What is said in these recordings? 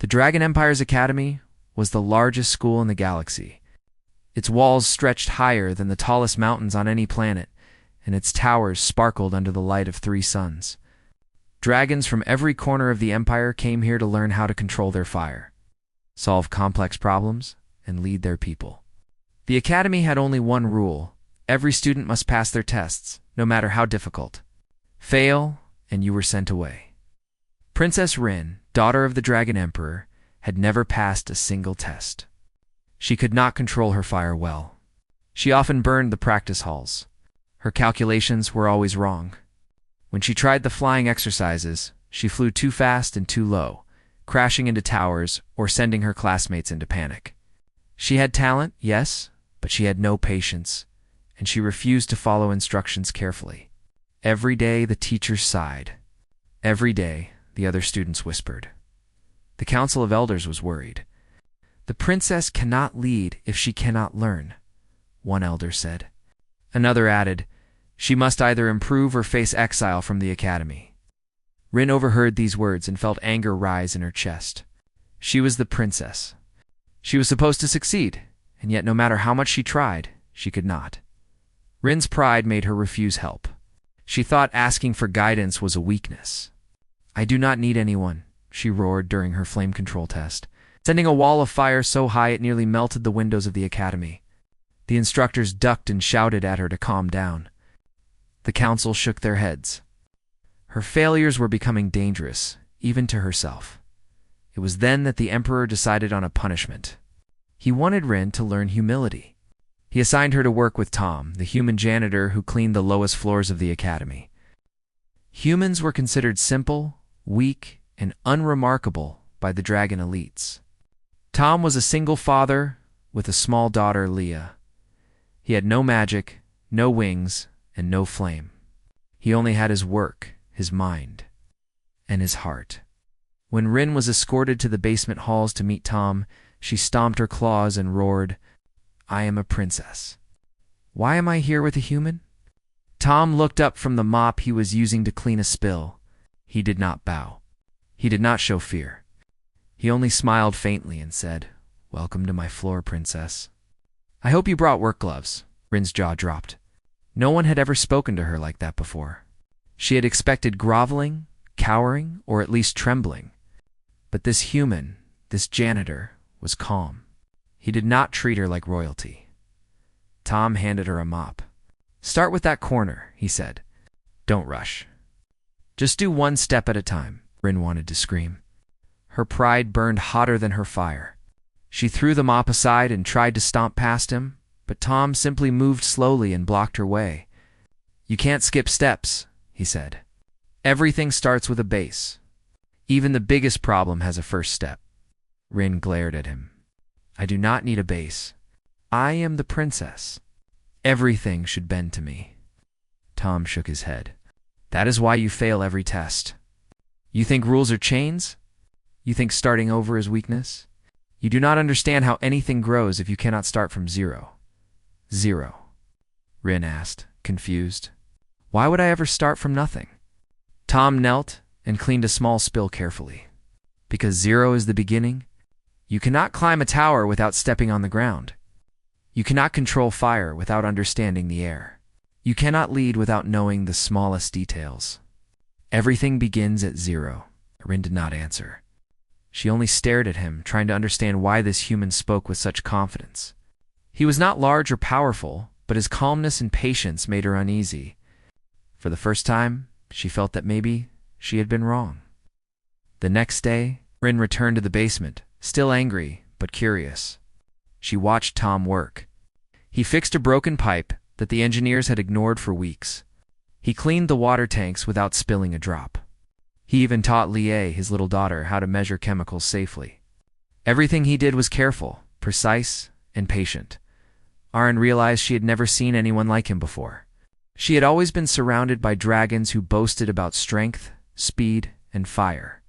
The Dragon Empire's academy was the largest school in the galaxy. Its walls stretched higher than the tallest mountains on any planet, and its towers sparkled under the light of 3 suns. Dragons from every corner of the Empire came here to learn how to control their fire, solve complex problems, and lead their people. The academy had only one rule: every student must pass their tests, no matter how difficult. Fail, and you were sent away. Princess Rin, daughter of the Dragon Emperor, had never passed a single test. She could not control her fire well. She often burned the practice halls. Her calculations were always wrong. When she tried the flying exercises, she flew too fast and too low, crashing into towers or sending her classmates into panic. She had talent, yes, but she had no patience, and she refused to follow instructions carefully. Every day the teachers sighed. Every day the other students whispered. The Council of Elders was worried. "The princess cannot lead if she cannot learn," one elder said. Another added, "She must either improve or face exile from the academy." Rin overheard these words and felt anger rise in her chest. She was the princess. She was supposed to succeed, and yet no matter how much she tried, she could not. Rin's pride made her refuse help. She thought asking for guidance was a weakness. "I do not need anyone," she roared during her flame control test, sending a wall of fire so high it nearly melted the windows of the academy. The instructors ducked and shouted at her to calm down. The council shook their heads. Her failures were becoming dangerous, even to herself. It was then that the Emperor decided on a punishment. He wanted Rin to learn humility. He assigned her to work with Tom, the human janitor who cleaned the lowest floors of the academy. Humans were considered simple, weak, and unremarkable by the dragon elites. Tom was a single father with a small daughter, Leah. He had no magic, no wings, and no flame. He only had his work, his mind, and his heart. When Rin was escorted to the basement halls to meet Tom, she stomped her claws and roared, "I am a princess. Why am I here with a human?" Tom looked up from the mop he was using to clean a spill. He did not bow. He did not show fear. He only smiled faintly and said, "Welcome to my floor, princess." "I hope you brought work gloves." Rin's jaw dropped. No one had ever spoken to her like that before. She had expected groveling, cowering, or at least trembling. But this human, this janitor, was calm. He did not treat her like royalty. Tom handed her a mop. "Start with that corner," he said. "Don't rush. Just do one step at a time," Rin wanted to scream. Her pride burned hotter than her fire. She threw the mop aside and tried to stomp past him, but Tom simply moved slowly and blocked her way. "You can't skip steps," he said. "Everything starts with a base. Even the biggest problem has a first step." Rin glared at him. "I do not need a base. I am the princess. Everything should bend to me." Tom shook his head. "That is why you fail every test. You think rules are chains? You think starting over is weakness? You do not understand how anything grows if you cannot start from zero." "Zero?" Rin asked, confused. "Why would I ever start from nothing?" Tom knelt and cleaned a small spill carefully. "Because zero is the beginning. You cannot climb a tower without stepping on the ground. You cannot control fire without understanding the air. You cannot lead without knowing the smallest details. Everything begins at zero." Rin did not answer. She only stared at him, trying to understand why this human spoke with such confidence. He was not large or powerful, but his calmness and patience made her uneasy. For the first time, she felt that maybe she had been wrong. The next day, Rin returned to the basement, still angry but curious. She watched Tom work. He fixed a broken pipe that the engineers had ignored for weeks. He cleaned the water tanks without spilling a drop. He even taught Lie, his little daughter, how to measure chemicals safely. Everything he did was careful, precise, and patient. Aaron realized she had never seen anyone like him before. She had always been surrounded by dragons who boasted about strength, speed, and fire.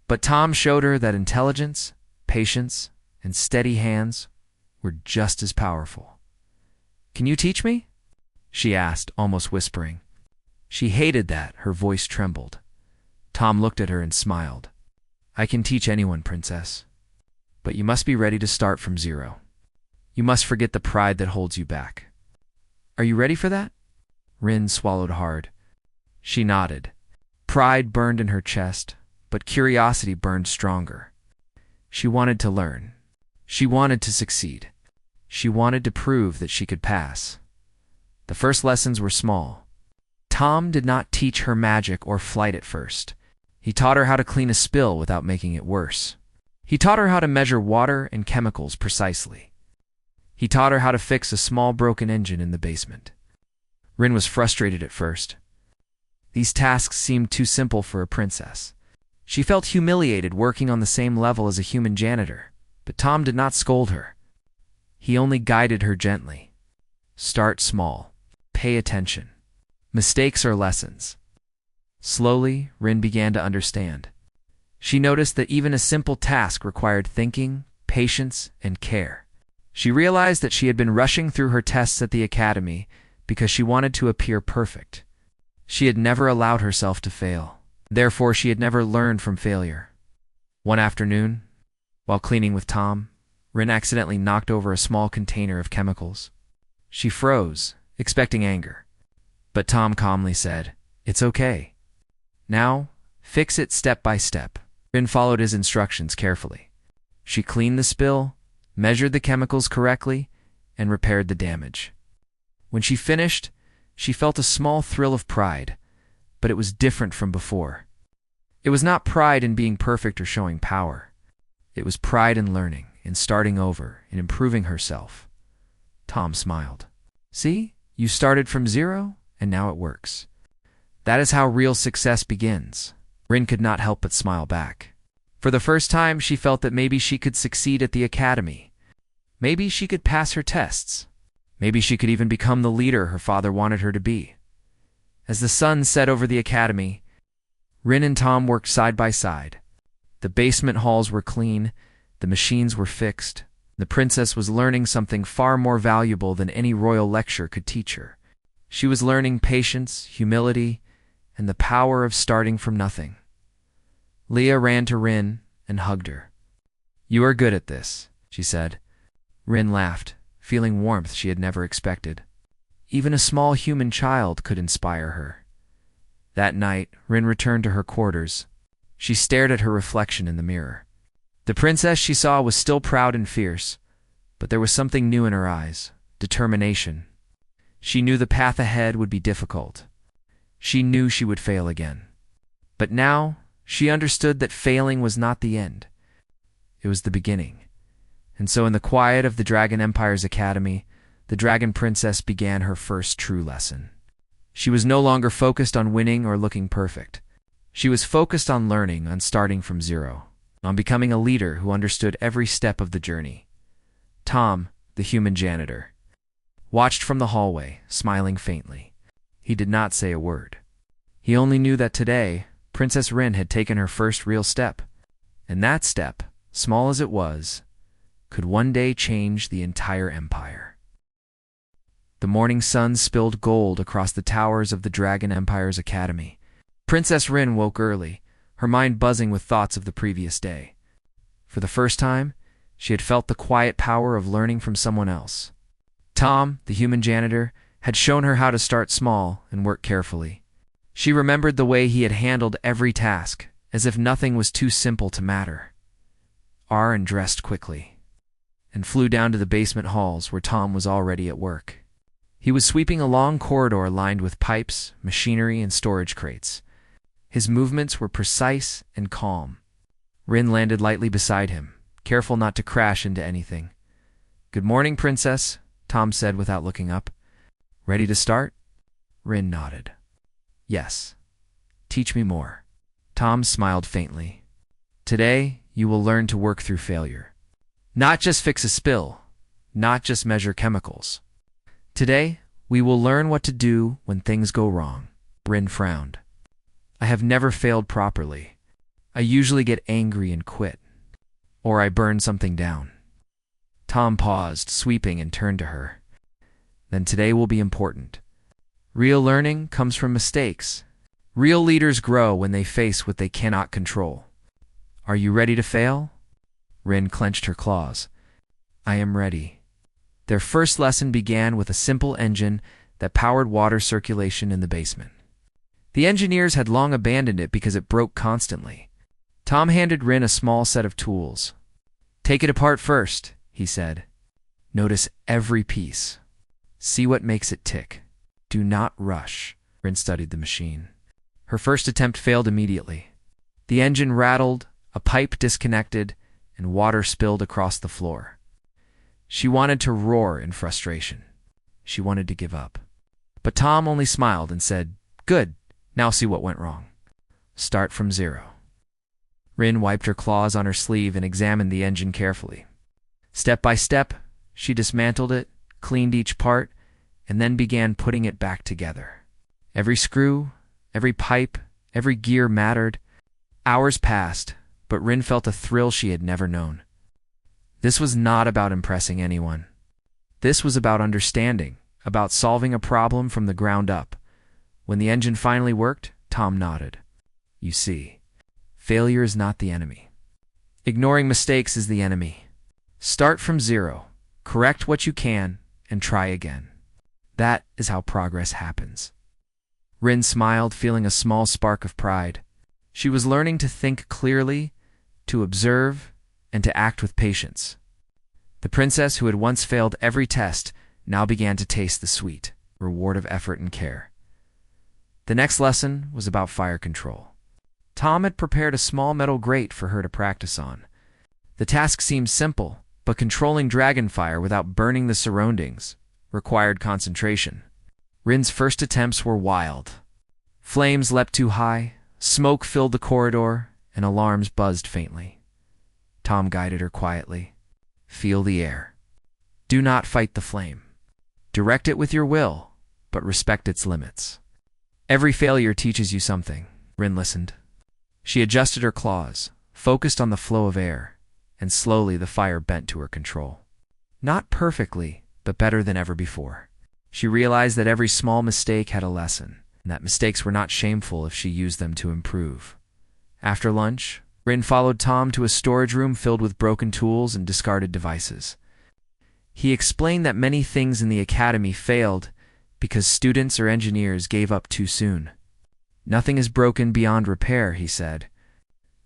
But Tom showed her that intelligence, patience, and steady hands were just as powerful. "Can you teach me?" she asked, almost whispering. She hated that her voice trembled. Tom looked at her and smiled. I can teach anyone, princess. But you must be ready to start from zero. You must forget the pride that holds you back. Are you ready for that? Rin swallowed hard. She nodded. Pride burned in her chest, but curiosity burned stronger. She wanted to learn. She wanted to succeed. She wanted to prove that she could pass. The first lessons were small. Tom did not teach her magic or flight at first. He taught her how to clean a spill without making it worse. He taught her how to measure water and chemicals precisely. He taught her how to fix a small broken engine in the basement. Rin was frustrated at first. These tasks seemed too simple for a princess. She felt humiliated working on the same level as a human janitor, but Tom did not scold her. He only guided her gently. Start small. Pay attention. Mistakes are lessons. Slowly, Rin began to understand. She noticed that even a simple task required thinking, patience, and care. She realized that she had been rushing through her tests at the academy because she wanted to appear perfect. She had never allowed herself to fail. Therefore, she had never learned from failure. One afternoon, while cleaning with Tom, Rin accidentally knocked over a small container of chemicals. She froze, expecting anger. But Tom calmly said, "It's okay. Now, fix it step by step." Rin followed his instructions carefully. She cleaned the spill, measured the chemicals correctly, and repaired the damage. When she finished, she felt a small thrill of pride, but it was different from before. It was not pride in being perfect or showing power. It was pride in learning, in starting over, in improving herself. Tom smiled. "See, you started from zero, and now it works. That is how real success begins." Rin could not help but smile back. For the first time, she felt that maybe she could succeed at the academy. Maybe she could pass her tests. Maybe she could even become the leader her father wanted her to be. As the sun set over the academy, Rin and Tom worked side by side. The basement halls were clean, the machines were fixed. The princess was learning something far more valuable than any royal lecture could teach her. She was learning patience, humility, and the power of starting from nothing. Leah ran to Rin and hugged her. "You are good at this," she said. Rin laughed, feeling warmth she had never expected. Even a small human child could inspire her. That night, Rin returned to her quarters. She stared at her reflection in the mirror. The princess she saw was still proud and fierce, but there was something new in her eyes, determination. She knew the path ahead would be difficult. She knew she would fail again. But now, she understood that failing was not the end. It was the beginning. And so in the quiet of the Dragon Empire's academy, the Dragon Princess began her first true lesson. She was no longer focused on winning or looking perfect. She was focused on learning, on starting from zero, on becoming a leader who understood every step of the journey. Tom, the human janitor, watched from the hallway, smiling faintly. He did not say a word. He only knew that today, Princess Rin had taken her first real step, and that step, small as it was, could one day change the entire empire. The morning sun spilled gold across the towers of the Dragon Empire's academy. Princess Rin woke early, her mind buzzing with thoughts of the previous day. For the first time, she had felt the quiet power of learning from someone else. Tom, the human janitor, had shown her how to start small and work carefully. She remembered the way he had handled every task, as if nothing was too simple to matter. Rin dressed quickly and flew down to the basement halls where Tom was already at work. He was sweeping a long corridor lined with pipes, machinery, and storage crates. His movements were precise and calm. Rin landed lightly beside him, careful not to crash into anything. "Good morning, Princess," Tom said without looking up. "Ready to start?" Rin nodded. "Yes. Teach me more." Tom smiled faintly. "Today, you will learn to work through failure. Not just fix a spill, not just measure chemicals. Today, we will learn what to do when things go wrong." Rin frowned. "I have never failed properly. I usually get angry and quit. Or I burn something down." Tom paused, sweeping, and turned to her. "Then today will be important. Real learning comes from mistakes. Real leaders grow when they face what they cannot control. Are you ready to fail? Rin clenched her claws. I am ready. Their first lesson began with a simple engine that powered water circulation in the basement. The engineers had long abandoned it because it broke constantly. Tom handed Rin a small set of tools. Take it apart first, he said. Notice every piece. See what makes it tick. Do not rush. Rin studied the machine. Her first attempt failed immediately. The engine rattled, a pipe disconnected, and water spilled across the floor. She wanted to roar in frustration. She wanted to give up. But Tom only smiled and said, Good, now see what went wrong. Start from zero. Rin wiped her claws on her sleeve and examined the engine carefully. Step by step, she dismantled it, cleaned each part, and then began putting it back together. Every screw, every pipe, every gear mattered. Hours passed, but Rin felt a thrill she had never known. This was not about impressing anyone. This was about understanding, about solving a problem from the ground up. When the engine finally worked, Tom nodded. You see, failure is not the enemy. Ignoring mistakes is the enemy. Start from zero, correct what you can, and try again. That is how progress happens. Rin smiled, feeling a small spark of pride. She was learning to think clearly, to observe, and to act with patience. The princess, who had once failed every test, now began to taste the sweet reward of effort and care. The next lesson was about fire control. Tom had prepared a small metal grate for her to practice on. The task seemed simple, but controlling dragon fire without burning the surroundings required concentration. Rin's first attempts were wild. Flames leapt too high, smoke filled the corridor, and alarms buzzed faintly. Tom guided her quietly. Feel the air. Do not fight the flame. Direct it with your will, but respect its limits. Every failure teaches you something. Rin listened. She adjusted her claws, focused on the flow of air, and slowly the fire bent to her control. Not perfectly, but better than ever before. She realized that every small mistake had a lesson, and that mistakes were not shameful if she used them to improve. After lunch, Rin followed Tom to a storage room filled with broken tools and discarded devices. He explained that many things in the academy failed because students or engineers gave up too soon. Nothing is broken beyond repair, he said.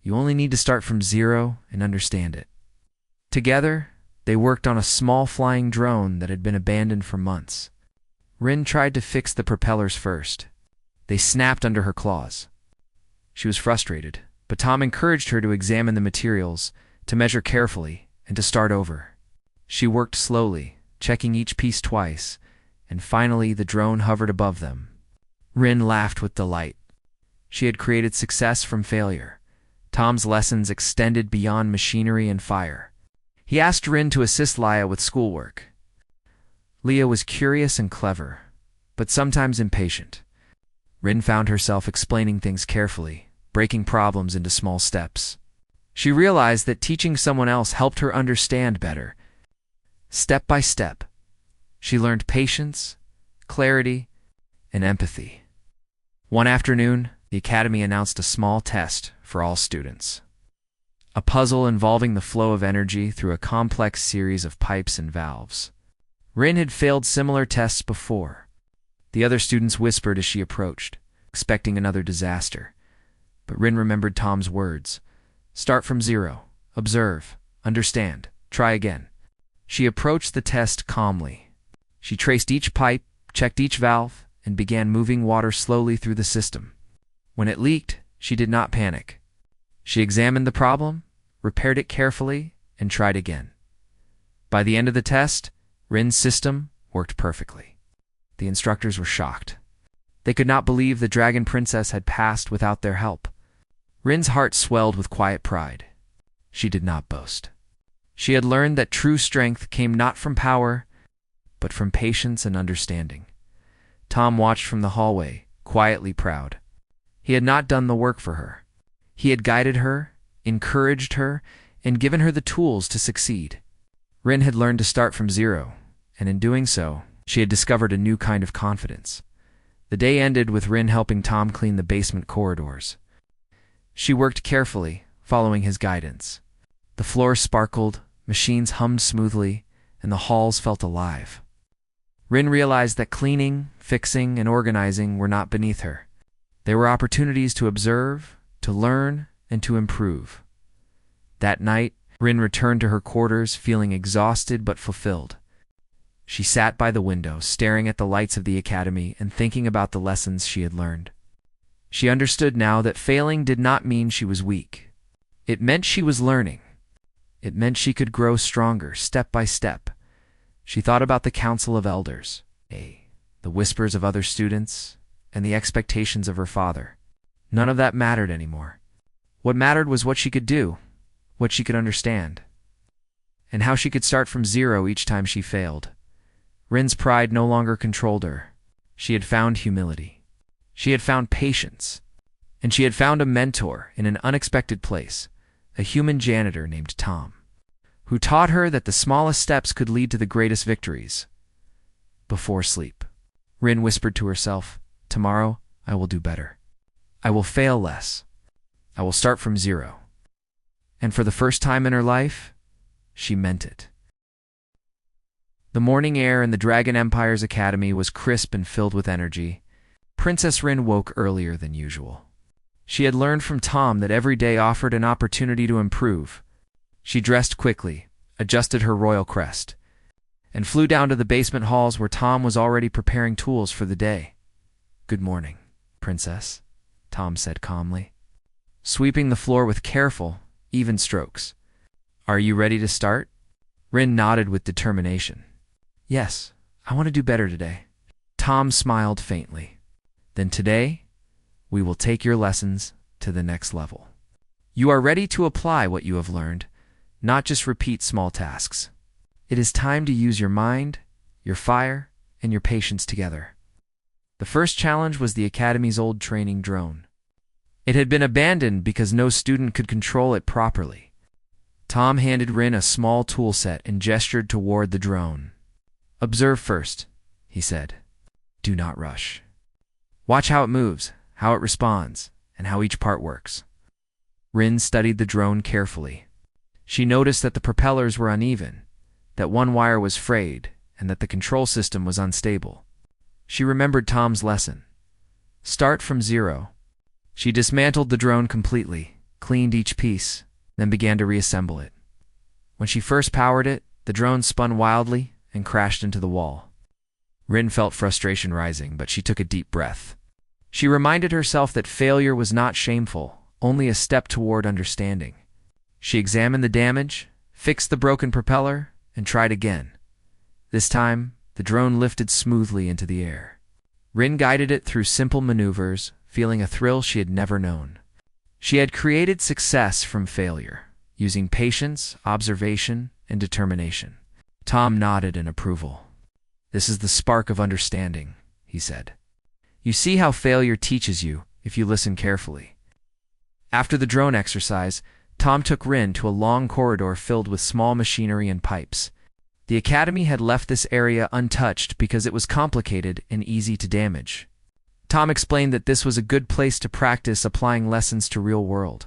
You only need to start from zero and understand it. Together, they worked on a small flying drone that had been abandoned for months. Rin tried to fix the propellers first. They snapped under her claws. She was frustrated, but Tom encouraged her to examine the materials, to measure carefully, and to start over. She worked slowly, checking each piece twice, and finally the drone hovered above them. Rin laughed with delight. She had created success from failure. Tom's lessons extended beyond machinery and fire. He asked Rin to assist Leia with schoolwork. Leia was curious and clever, but sometimes impatient. Rin found herself explaining things carefully, breaking problems into small steps. She realized that teaching someone else helped her understand better. Step by step, she learned patience, clarity, and empathy. One afternoon, the academy announced a small test for all students. A puzzle involving the flow of energy through a complex series of pipes and valves. Rin had failed similar tests before. The other students whispered as she approached, expecting another disaster. But Rin remembered Tom's words. Start from zero. Observe. Understand. Try again. She approached the test calmly. She traced each pipe, checked each valve, and began moving water slowly through the system. When it leaked, she did not panic. She examined the problem, repaired it carefully, and tried again. By the end of the test, Rin's system worked perfectly. The instructors were shocked. They could not believe the Dragon Princess had passed without their help. Rin's heart swelled with quiet pride. She did not boast. She had learned that true strength came not from power, but from patience and understanding. Tom watched from the hallway, quietly proud. He had not done the work for her. He had guided her, encouraged her, and given her the tools to succeed. Rin had learned to start from zero, and in doing so, she had discovered a new kind of confidence. The day ended with Rin helping Tom clean the basement corridors. She worked carefully, following his guidance. The floor sparkled, machines hummed smoothly, and the halls felt alive. Rin realized that cleaning, fixing, and organizing were not beneath her. They were opportunities to observe, to learn, and to improve. That night, Rin returned to her quarters feeling exhausted but fulfilled. She sat by the window, staring at the lights of the academy and thinking about the lessons she had learned. She understood now that failing did not mean she was weak. It meant she was learning. It meant she could grow stronger, step by step. She thought about the council of elders, the whispers of other students, and the expectations of her father. None of that mattered anymore. What mattered was what she could do, what she could understand, and how she could start from zero each time she failed. Rin's pride no longer controlled her. She had found humility. She had found patience. And she had found a mentor in an unexpected place, a human janitor named Tom, who taught her that the smallest steps could lead to the greatest victories. Before sleep, Rin whispered to herself, "Tomorrow, I will do better. I will fail less. I will start from zero." And for the first time in her life, she meant it. The morning air in the Dragon Empire's academy was crisp and filled with energy. Princess Rin woke earlier than usual. She had learned from Tom that every day offered an opportunity to improve. She dressed quickly, adjusted her royal crest, and flew down to the basement halls where Tom was already preparing tools for the day. "Good morning, Princess," Tom said calmly, sweeping the floor with careful, even strokes. "Are you ready to start?" Rin nodded with determination. "Yes, I want to do better today." Tom smiled faintly. "Then today, we will take your lessons to the next level. You are ready to apply what you have learned, not just repeat small tasks. It is time to use your mind, your fire, and your patience together." The first challenge was the Academy's old training drone. It had been abandoned because no student could control it properly. Tom handed Rin a small tool set and gestured toward the drone. "Observe first," he said. "Do not rush. Watch how it moves, how it responds, and how each part works." Rin studied the drone carefully. She noticed that the propellers were uneven, that one wire was frayed, and that the control system was unstable. She remembered Tom's lesson. Start from zero. She dismantled the drone completely, cleaned each piece, then began to reassemble it. When she first powered it, the drone spun wildly and crashed into the wall. Rin felt frustration rising, but she took a deep breath. She reminded herself that failure was not shameful, only a step toward understanding. She examined the damage, fixed the broken propeller, and tried again. This time, the drone lifted smoothly into the air. Rin guided it through simple maneuvers, feeling a thrill she had never known. She had created success from failure, using patience, observation, and determination. Tom nodded in approval. "This is the spark of understanding," he said. "You see how failure teaches you if you listen carefully." After the drone exercise, Tom took Rin to a long corridor filled with small machinery and pipes. The academy had left this area untouched because it was complicated and easy to damage. Tom explained that this was a good place to practice applying lessons to real-world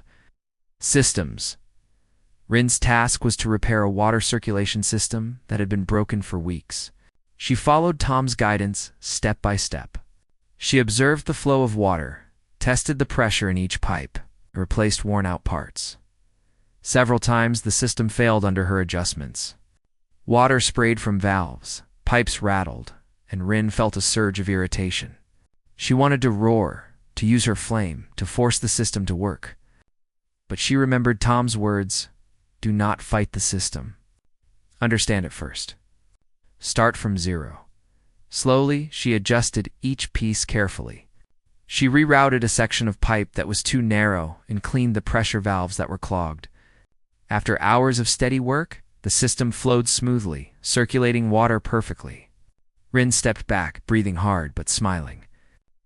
systems. Rin's task was to repair a water circulation system that had been broken for weeks. She followed Tom's guidance step by step. She observed the flow of water, tested the pressure in each pipe, and replaced worn-out parts. Several times the system failed under her adjustments. Water sprayed from valves, pipes rattled, and Rin felt a surge of irritation. She wanted to roar, to use her flame, to force the system to work. But she remembered Tom's words, "Do not fight the system. Understand it first. Start from zero." Slowly, she adjusted each piece carefully. She rerouted a section of pipe that was too narrow and cleaned the pressure valves that were clogged. After hours of steady work, the system flowed smoothly, circulating water perfectly. Rin stepped back, breathing hard but smiling.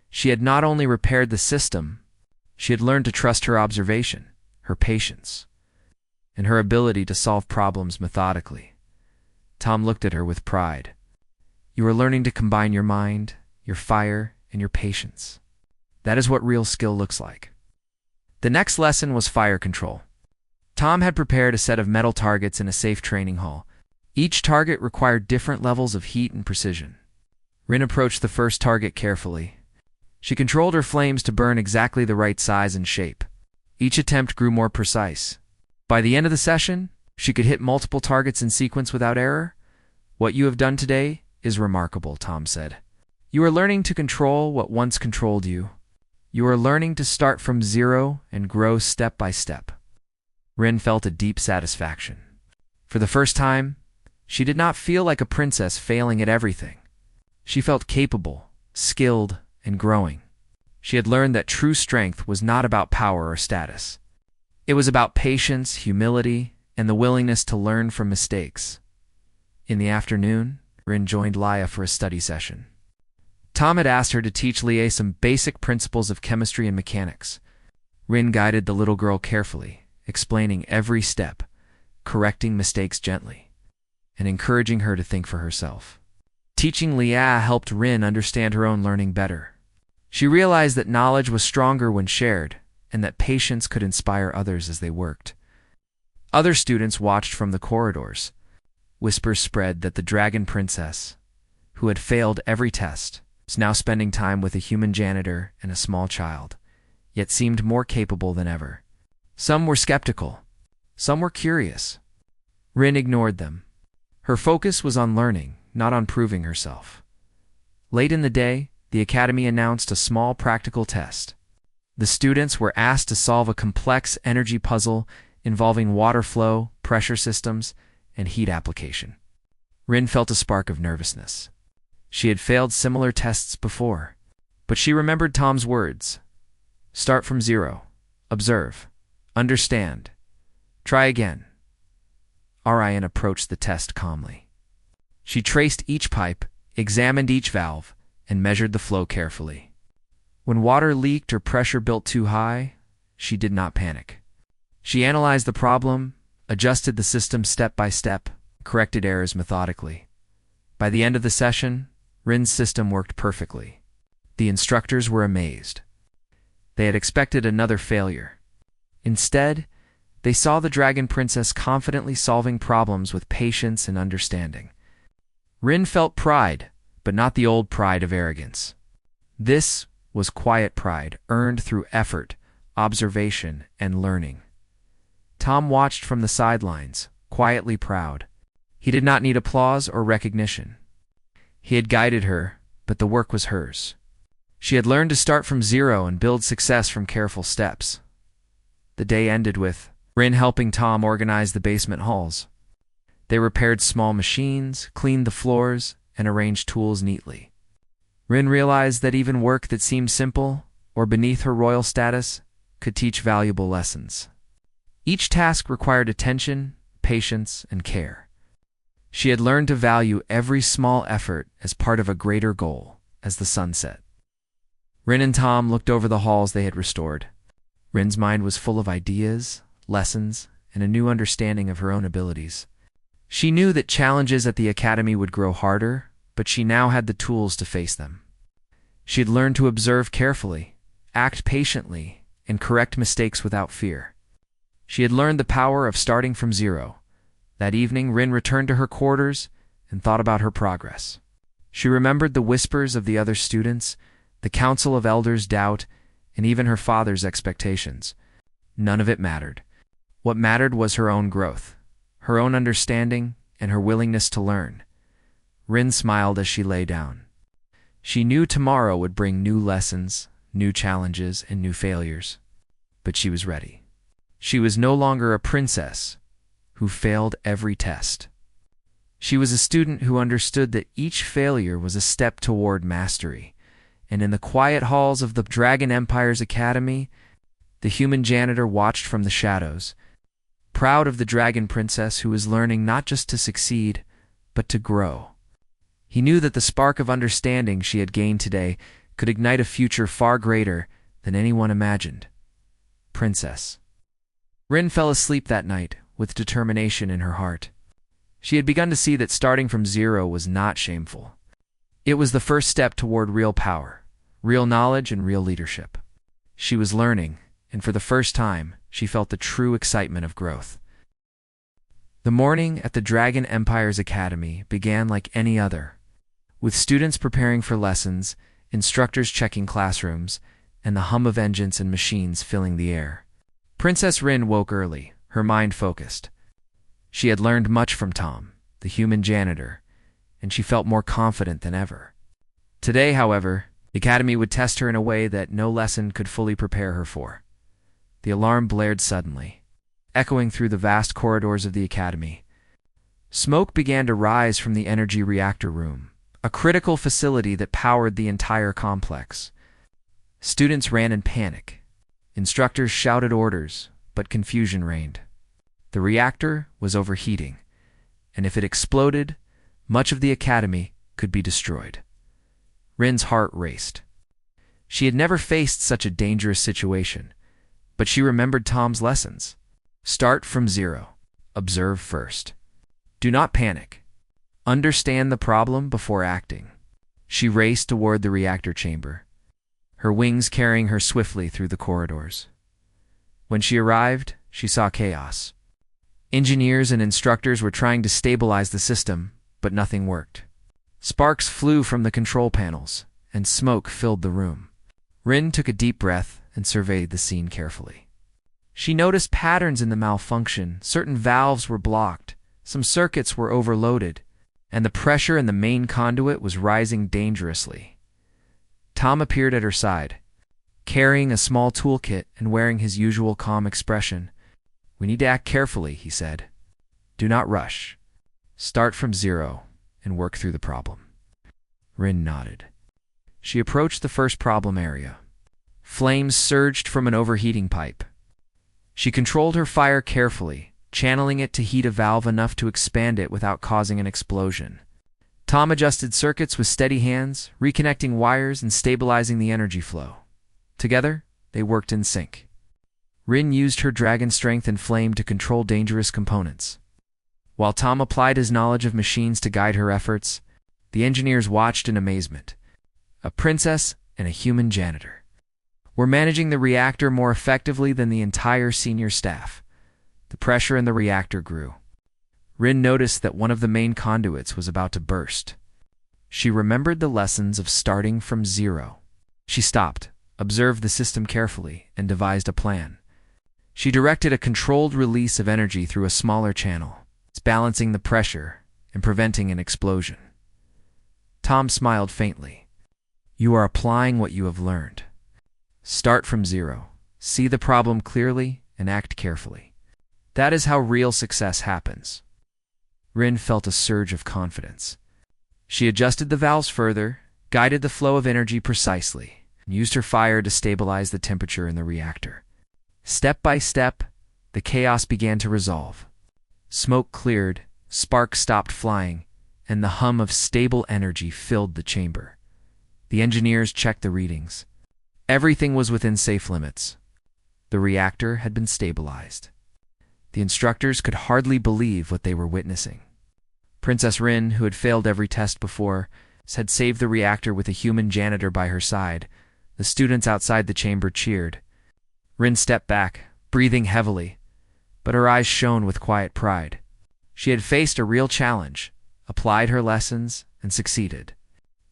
She had not only repaired the system, she had learned to trust her observation, her patience, and her ability to solve problems methodically. Tom looked at her with pride. "You are learning to combine your mind, your fire, and your patience. That is what real skill looks like." The next lesson was fire control. Tom had prepared a set of metal targets in a safe training hall. Each target required different levels of heat and precision. Rin approached the first target carefully. She controlled her flames to burn exactly the right size and shape. Each attempt grew more precise. By the end of the session, she could hit multiple targets in sequence without error. "What you have done today is remarkable," Tom said. "You are learning to control what once controlled you. You are learning to start from zero and grow step by step." Rin felt a deep satisfaction. For the first time, she did not feel like a princess failing at everything. She felt capable, skilled, and growing. She had learned that true strength was not about power or status. It was about patience, humility, and the willingness to learn from mistakes. In the afternoon, Rin joined Leia for a study session. Tom had asked her to teach Leia some basic principles of chemistry and mechanics. Rin guided the little girl carefully, explaining every step, correcting mistakes gently, and encouraging her to think for herself. Teaching Leia helped Rin understand her own learning better. She realized that knowledge was stronger when shared, and that patience could inspire others as they worked. Other students watched from the corridors. Whispers spread that the Dragon Princess, who had failed every test, was now spending time with a human janitor and a small child, yet seemed more capable than ever. Some were skeptical. Some were curious. Rin ignored them. Her focus was on learning, not on proving herself. Late in the day, the Academy announced a small practical test. The students were asked to solve a complex energy puzzle involving water flow, pressure systems, and heat application. Rin felt a spark of nervousness. She had failed similar tests before, but she remembered Tom's words. Start from zero. Observe. Understand. Try again. Orion approached the test calmly. She traced each pipe, examined each valve, and measured the flow carefully. When water leaked or pressure built too high, she did not panic. She analyzed the problem, adjusted the system step by step, corrected errors methodically. By the end of the session, Rin's system worked perfectly. The instructors were amazed. They had expected another failure. Instead, they saw the Dragon Princess confidently solving problems with patience and understanding. Rin felt pride, but not the old pride of arrogance. This was quiet pride earned through effort, observation, and learning. Tom watched from the sidelines, quietly proud. He did not need applause or recognition. He had guided her, but the work was hers. She had learned to start from zero and build success from careful steps. The day ended with Rin helping Tom organize the basement halls. They repaired small machines, cleaned the floors, and arranged tools neatly. Rin realized that even work that seemed simple, or beneath her royal status, could teach valuable lessons. Each task required attention, patience, and care. She had learned to value every small effort as part of a greater goal, as the sun set. Rin and Tom looked over the halls they had restored. Rin's mind was full of ideas, lessons, and a new understanding of her own abilities. She knew that challenges at the Academy would grow harder, but she now had the tools to face them. She had learned to observe carefully, act patiently, and correct mistakes without fear. She had learned the power of starting from zero. That evening, Rin returned to her quarters and thought about her progress. She remembered the whispers of the other students, the council of elders' doubt, and even her father's expectations. None of it mattered. What mattered was her own growth, her own understanding, and her willingness to learn. Rin smiled as she lay down. She knew tomorrow would bring new lessons, new challenges, and new failures. But she was ready. She was no longer a princess who failed every test. She was a student who understood that each failure was a step toward mastery. And in the quiet halls of the Dragon Empire's Academy, the human janitor watched from the shadows, proud of the Dragon Princess who was learning not just to succeed, but to grow. He knew that the spark of understanding she had gained today could ignite a future far greater than anyone imagined. Princess. Rin fell asleep that night with determination in her heart. She had begun to see that starting from zero was not shameful. It was the first step toward real power, real knowledge, and real leadership. She was learning, and for the first time, she felt the true excitement of growth. The morning at the Dragon Empire's Academy began like any other, with students preparing for lessons, instructors checking classrooms, and the hum of engines and machines filling the air. Princess Rin woke early, her mind focused. She had learned much from Tom, the human janitor, and she felt more confident than ever. Today, however, the Academy would test her in a way that no lesson could fully prepare her for. The alarm blared suddenly, echoing through the vast corridors of the Academy. Smoke began to rise from the energy reactor room, a critical facility that powered the entire complex. Students ran in panic. Instructors shouted orders, but confusion reigned. The reactor was overheating, and if it exploded, much of the Academy could be destroyed. Rin's heart raced. She had never faced such a dangerous situation, but she remembered Tom's lessons. Start from zero. Observe first. Do not panic. Understand the problem before acting. She raced toward the reactor chamber, her wings carrying her swiftly through the corridors. When she arrived, she saw chaos. Engineers and instructors were trying to stabilize the system, but nothing worked. Sparks flew from the control panels, and smoke filled the room. Rin took a deep breath and surveyed the scene carefully. She noticed patterns in the malfunction. Certain valves were blocked, some circuits were overloaded, and the pressure in the main conduit was rising dangerously. Tom appeared at her side, carrying a small toolkit and wearing his usual calm expression. "We need to act carefully," he said. "Do not rush. Start from zero and work through the problem." Rin nodded. She approached the first problem area. Flames surged from an overheating pipe. She controlled her fire carefully, channeling it to heat a valve enough to expand it without causing an explosion. Tom adjusted circuits with steady hands, reconnecting wires and stabilizing the energy flow. Together, they worked in sync. Rin used her dragon strength and flame to control dangerous components. While Tom applied his knowledge of machines to guide her efforts, the engineers watched in amazement. A princess and a human janitor were managing the reactor more effectively than the entire senior staff. The pressure in the reactor grew. Rin noticed that one of the main conduits was about to burst. She remembered the lessons of starting from zero. She stopped, observed the system carefully, and devised a plan. She directed a controlled release of energy through a smaller channel, balancing the pressure and preventing an explosion. Tom smiled faintly. "You are applying what you have learned. Start from zero, see the problem clearly, and act carefully. That is how real success happens." Rin felt a surge of confidence. She adjusted the valves further, guided the flow of energy precisely, and used her fire to stabilize the temperature in the reactor. Step by step, the chaos began to resolve. Smoke cleared, sparks stopped flying, and the hum of stable energy filled the chamber. The engineers checked the readings. Everything was within safe limits. The reactor had been stabilized. The instructors could hardly believe what they were witnessing. Princess Rin, who had failed every test before, had saved the reactor with a human janitor by her side. The students outside the chamber cheered. Rin stepped back, breathing heavily, but her eyes shone with quiet pride. She had faced a real challenge, applied her lessons, and succeeded.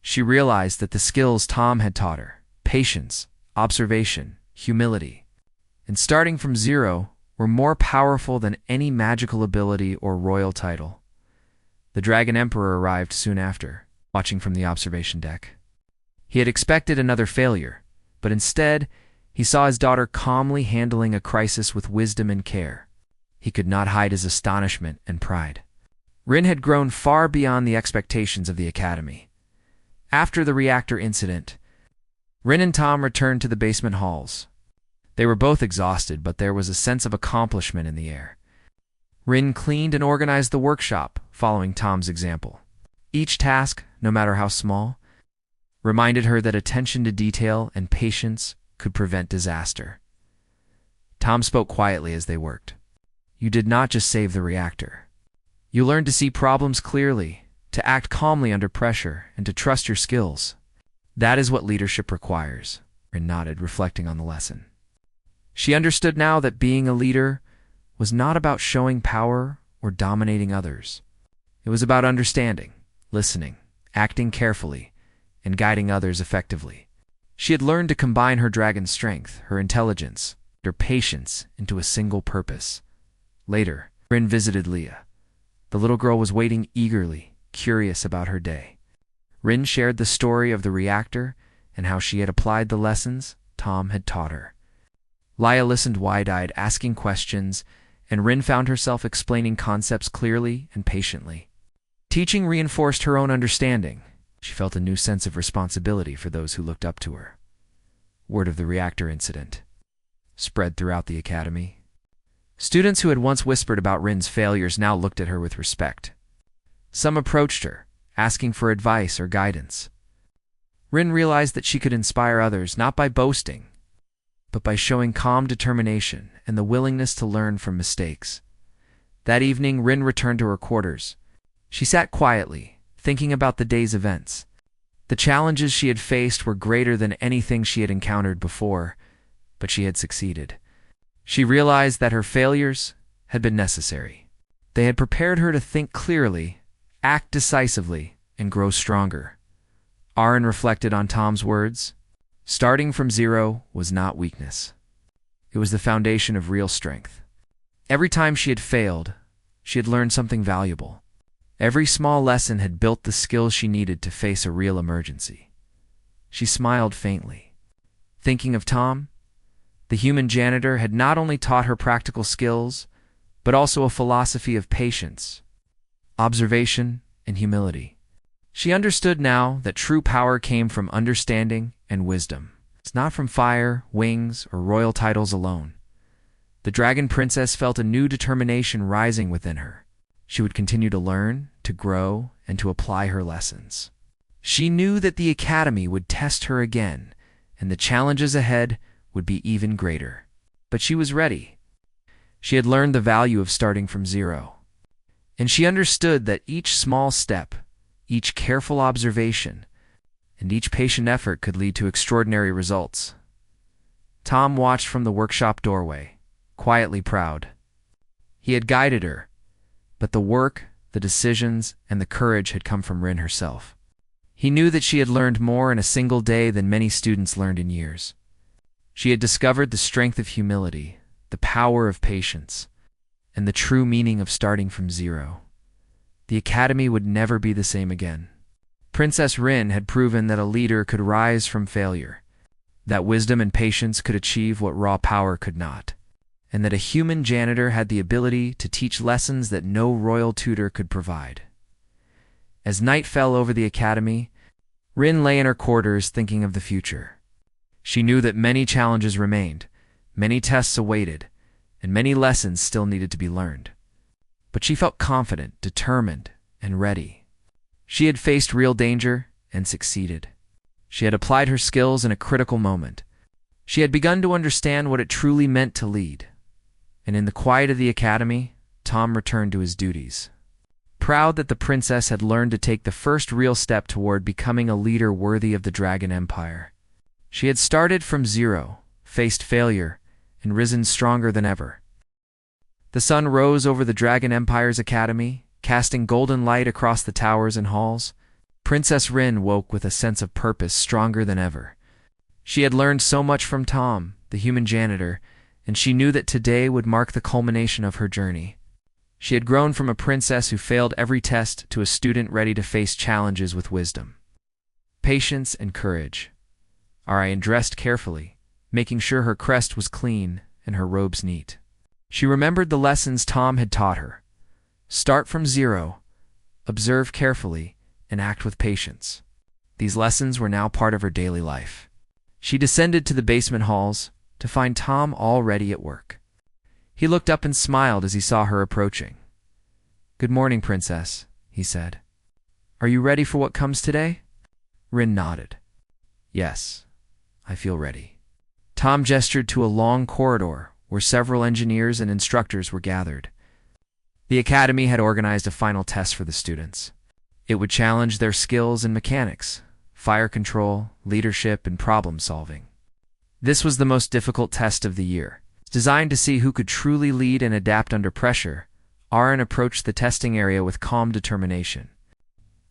She realized that the skills Tom had taught her, patience, observation, humility, and starting from zero, were more powerful than any magical ability or royal title. The Dragon Emperor arrived soon after, watching from the observation deck. He had expected another failure, but instead, he saw his daughter calmly handling a crisis with wisdom and care. He could not hide his astonishment and pride. Rin had grown far beyond the expectations of the Academy. After the reactor incident, Rin and Tom returned to the basement halls. They were both exhausted, but there was a sense of accomplishment in the air. Rin cleaned and organized the workshop, following Tom's example. Each task, no matter how small, reminded her that attention to detail and patience could prevent disaster. Tom spoke quietly as they worked. "You did not just save the reactor. You learned to see problems clearly, to act calmly under pressure, and to trust your skills. That is what leadership requires," Rin nodded, reflecting on the lesson. She understood now that being a leader was not about showing power or dominating others. It was about understanding, listening, acting carefully, and guiding others effectively. She had learned to combine her dragon strength, her intelligence, her patience into a single purpose. Later, Rin visited Leah. The little girl was waiting eagerly, curious about her day. Rin shared the story of the reactor and how she had applied the lessons Tom had taught her. Leah listened wide-eyed, asking questions, and Rin found herself explaining concepts clearly and patiently. Teaching reinforced her own understanding. She felt a new sense of responsibility for those who looked up to her. Word of the reactor incident spread throughout the academy. Students who had once whispered about Rin's failures now looked at her with respect. Some approached her, asking for advice or guidance. Rin realized that she could inspire others not by boasting, but by showing calm determination and the willingness to learn from mistakes. That evening, Rin returned to her quarters. She sat quietly, thinking about the day's events. The challenges she had faced were greater than anything she had encountered before, but she had succeeded. She realized that her failures had been necessary. They had prepared her to think clearly, act decisively, and grow stronger. Aaron reflected on Tom's words. Starting from zero was not weakness. It was the foundation of real strength. Every time she had failed, she had learned something valuable. Every small lesson had built the skills she needed to face a real emergency. She smiled faintly. Thinking of Tom, the human janitor had not only taught her practical skills, but also a philosophy of patience, observation, and humility. She understood now that true power came from understanding and wisdom. It's not from fire, wings, or royal titles alone. The Dragon Princess felt a new determination rising within her. She would continue to learn, to grow, and to apply her lessons. She knew that the Academy would test her again, and the challenges ahead would be even greater. But she was ready. She had learned the value of starting from zero. And she understood that each small step, each careful observation, and each patient effort could lead to extraordinary results. Tom watched from the workshop doorway, quietly proud. He had guided her, but the work, the decisions, and the courage had come from Rin herself. He knew that she had learned more in a single day than many students learned in years. She had discovered the strength of humility, the power of patience, and the true meaning of starting from zero. The Academy would never be the same again. Princess Rin had proven that a leader could rise from failure, that wisdom and patience could achieve what raw power could not, and that a human janitor had the ability to teach lessons that no royal tutor could provide. As night fell over the Academy, Rin lay in her quarters thinking of the future. She knew that many challenges remained, many tests awaited, and many lessons still needed to be learned. But she felt confident, determined, and ready. She had faced real danger and succeeded. She had applied her skills in a critical moment. She had begun to understand what it truly meant to lead. And in the quiet of the Academy, Tom returned to his duties. Proud that the princess had learned to take the first real step toward becoming a leader worthy of the Dragon Empire. She had started from zero, faced failure, and risen stronger than ever. The sun rose over the Dragon Empire's academy, casting golden light across the towers and halls. Princess Rin woke with a sense of purpose stronger than ever. She had learned so much from Tom, the human janitor, and she knew that today would mark the culmination of her journey. She had grown from a princess who failed every test to a student ready to face challenges with wisdom, patience, and courage. Ariane dressed carefully, making sure her crest was clean and her robes neat. She remembered the lessons Tom had taught her. Start from zero, observe carefully, and act with patience. These lessons were now part of her daily life. She descended to the basement halls to find Tom already at work. He looked up and smiled as he saw her approaching. "Good morning, Princess," he said. "Are you ready for what comes today?" Rin nodded. "Yes, I feel ready." Tom gestured to a long corridor where several engineers and instructors were gathered. The Academy had organized a final test for the students. It would challenge their skills in mechanics, fire control, leadership, and problem solving. This was the most difficult test of the year. Designed to see who could truly lead and adapt under pressure, Aaron approached the testing area with calm determination.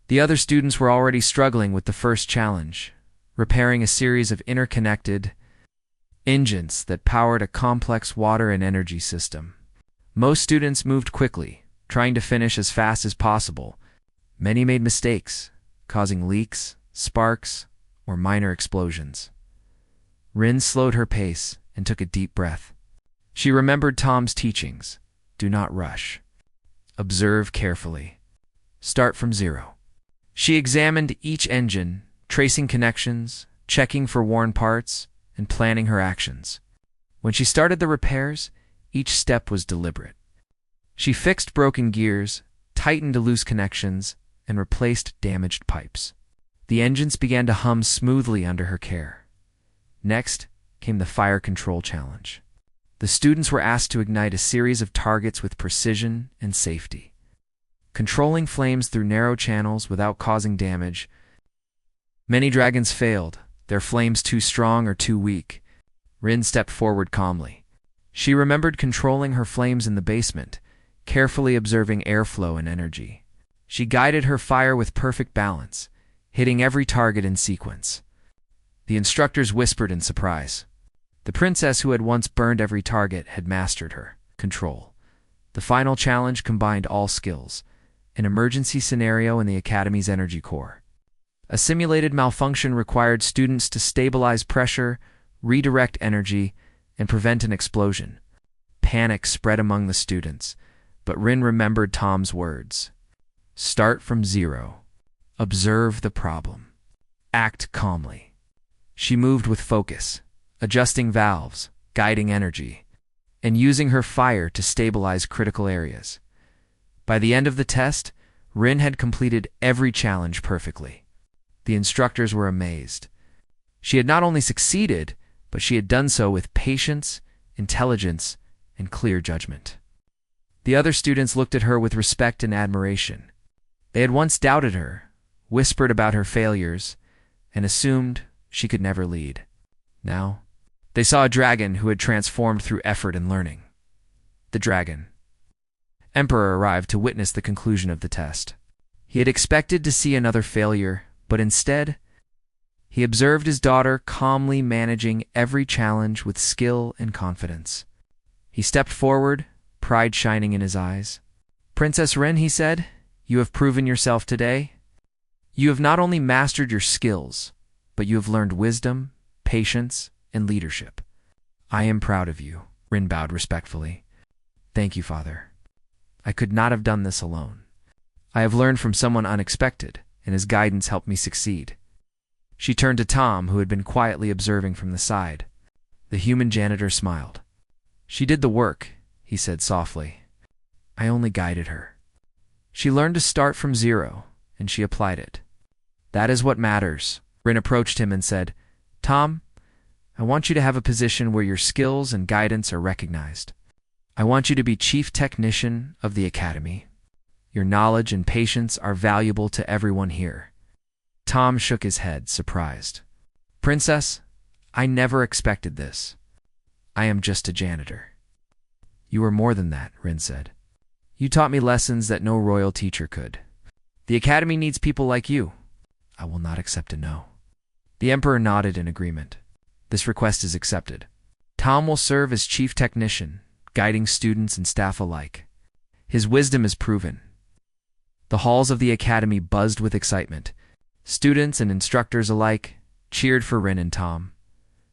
The other students were already struggling with the first challenge, repairing a series of interconnected engines that powered a complex water and energy system. Most students moved quickly, trying to finish as fast as possible. Many made mistakes, causing leaks, sparks, or minor explosions. Rin slowed her pace and took a deep breath. She remembered Tom's teachings. Do not rush. Observe carefully. Start from zero. She examined each engine, tracing connections, checking for worn parts, and planning her actions. When she started the repairs, each step was deliberate. She fixed broken gears, tightened loose connections, and replaced damaged pipes. The engines began to hum smoothly under her care. Next came the fire control challenge. The students were asked to ignite a series of targets with precision and safety. Controlling flames through narrow channels without causing damage. Many dragons failed, their flames too strong or too weak. Rin stepped forward calmly. She remembered controlling her flames in the basement, carefully observing airflow and energy. She guided her fire with perfect balance, hitting every target in sequence. The instructors whispered in surprise. The princess who had once burned every target had mastered her control. The final challenge combined all skills, an emergency scenario in the Academy's energy core. A simulated malfunction required students to stabilize pressure, redirect energy, and prevent an explosion. Panic spread among the students, but Rin remembered Tom's words. Start from zero. Observe the problem. Act calmly. She moved with focus, adjusting valves, guiding energy, and using her fire to stabilize critical areas. By the end of the test, Rin had completed every challenge perfectly. The instructors were amazed. She had not only succeeded, but she had done so with patience, intelligence, and clear judgment. The other students looked at her with respect and admiration. They had once doubted her, whispered about her failures, and assumed she could never lead. Now, they saw a dragon who had transformed through effort and learning. The dragon. Emperor arrived to witness the conclusion of the test. He had expected to see another failure, but instead, he observed his daughter calmly managing every challenge with skill and confidence. He stepped forward, pride shining in his eyes. Princess Rin, he said, you have proven yourself today. You have not only mastered your skills, but you have learned wisdom, patience, and leadership. I am proud of you, Rin bowed respectfully. Thank you, Father. I could not have done this alone. I have learned from someone unexpected, and his guidance helped me succeed. She turned to Tom, who had been quietly observing from the side. The human janitor smiled. She did the work, he said softly. I only guided her. She learned to start from zero, and she applied it. That is what matters. Rin approached him and said, Tom, I want you to have a position where your skills and guidance are recognized. I want you to be chief technician of the Academy. Your knowledge and patience are valuable to everyone here. Tom shook his head, surprised. Princess, I never expected this. I am just a janitor. You are more than that, Rin said. You taught me lessons that no royal teacher could. The Academy needs people like you. I will not accept a no. The Emperor nodded in agreement. This request is accepted. Tom will serve as chief technician, guiding students and staff alike. His wisdom is proven. The halls of the Academy buzzed with excitement. Students and instructors alike cheered for Rin and Tom.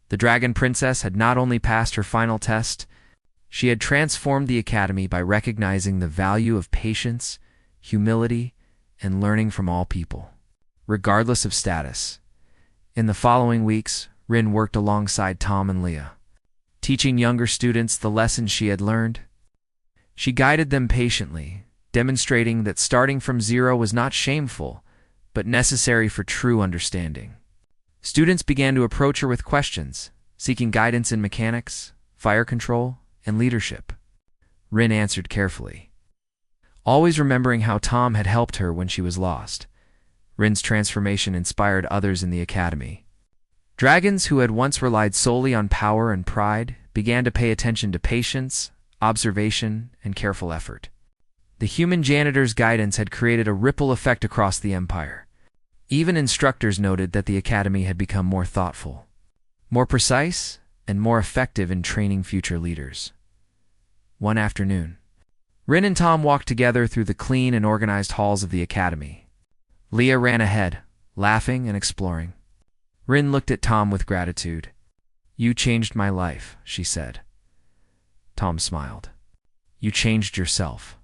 The Dragon Princess had not only passed her final test, she had transformed the Academy by recognizing the value of patience, humility, and learning from all people, regardless of status. In the following weeks, Rin worked alongside Tom and Leah, teaching younger students the lessons she had learned. She guided them patiently, demonstrating that starting from zero was not shameful, but necessary for true understanding. Students began to approach her with questions, seeking guidance in mechanics, fire control, and leadership. Rin answered carefully, always remembering how Tom had helped her when she was lost. Rin's transformation inspired others in the Academy. Dragons who had once relied solely on power and pride began to pay attention to patience, observation, and careful effort. The human janitor's guidance had created a ripple effect across the empire. Even instructors noted that the academy had become more thoughtful, more precise, and more effective in training future leaders. One afternoon, Rin and Tom walked together through the clean and organized halls of the academy. Leah ran ahead, laughing and exploring. Rin looked at Tom with gratitude. "You changed my life," she said. Tom smiled. "You changed yourself.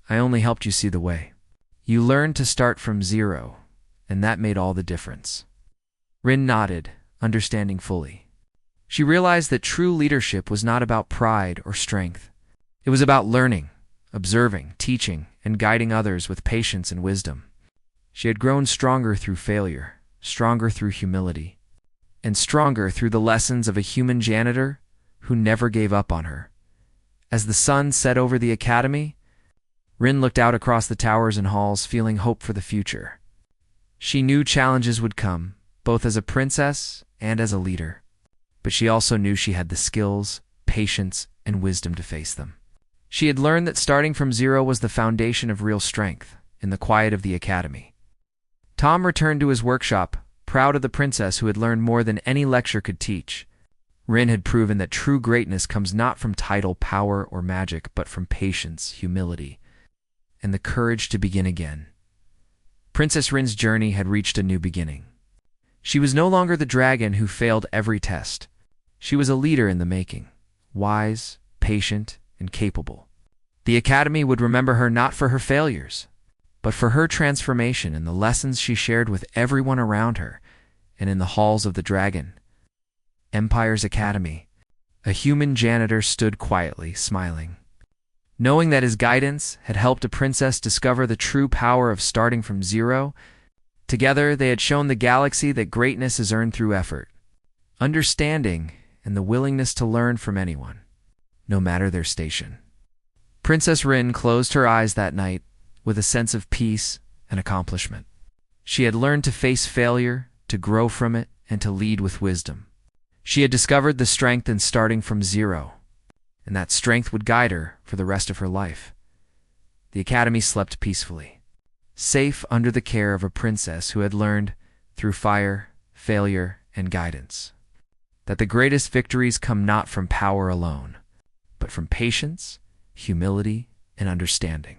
I only helped you see the way. You learned to start from zero, and that made all the difference." Rin nodded, understanding fully. She realized that true leadership was not about pride or strength. It was about learning, observing, teaching, and guiding others with patience and wisdom. She had grown stronger through failure, stronger through humility, and stronger through the lessons of a human janitor who never gave up on her. As the sun set over the academy, Rin looked out across the towers and halls, feeling hope for the future. She knew challenges would come, both as a princess and as a leader, but she also knew she had the skills, patience, and wisdom to face them. She had learned that starting from zero was the foundation of real strength, in the quiet of the academy. Tom returned to his workshop, proud of the princess who had learned more than any lecture could teach. Rin had proven that true greatness comes not from title, power, or magic, but from patience, humility, and the courage to begin again. Princess Rin's journey had reached a new beginning. She was no longer the dragon who failed every test. She was a leader in the making, wise, patient, and capable. The academy would remember her not for her failures, but for her transformation and the lessons she shared with everyone around her. And in the halls of the Dragon Empire's academy, a human janitor stood quietly, smiling. Knowing that his guidance had helped a princess discover the true power of starting from zero, together they had shown the galaxy that greatness is earned through effort, understanding, and the willingness to learn from anyone, no matter their station. Princess Rin closed her eyes that night with a sense of peace and accomplishment. She had learned to face failure, to grow from it, and to lead with wisdom. She had discovered the strength in starting from zero, and that strength would guide her for the rest of her life. The academy slept peacefully, safe under the care of a princess who had learned, through fire, failure, and guidance, that the greatest victories come not from power alone, but from patience, humility, and understanding.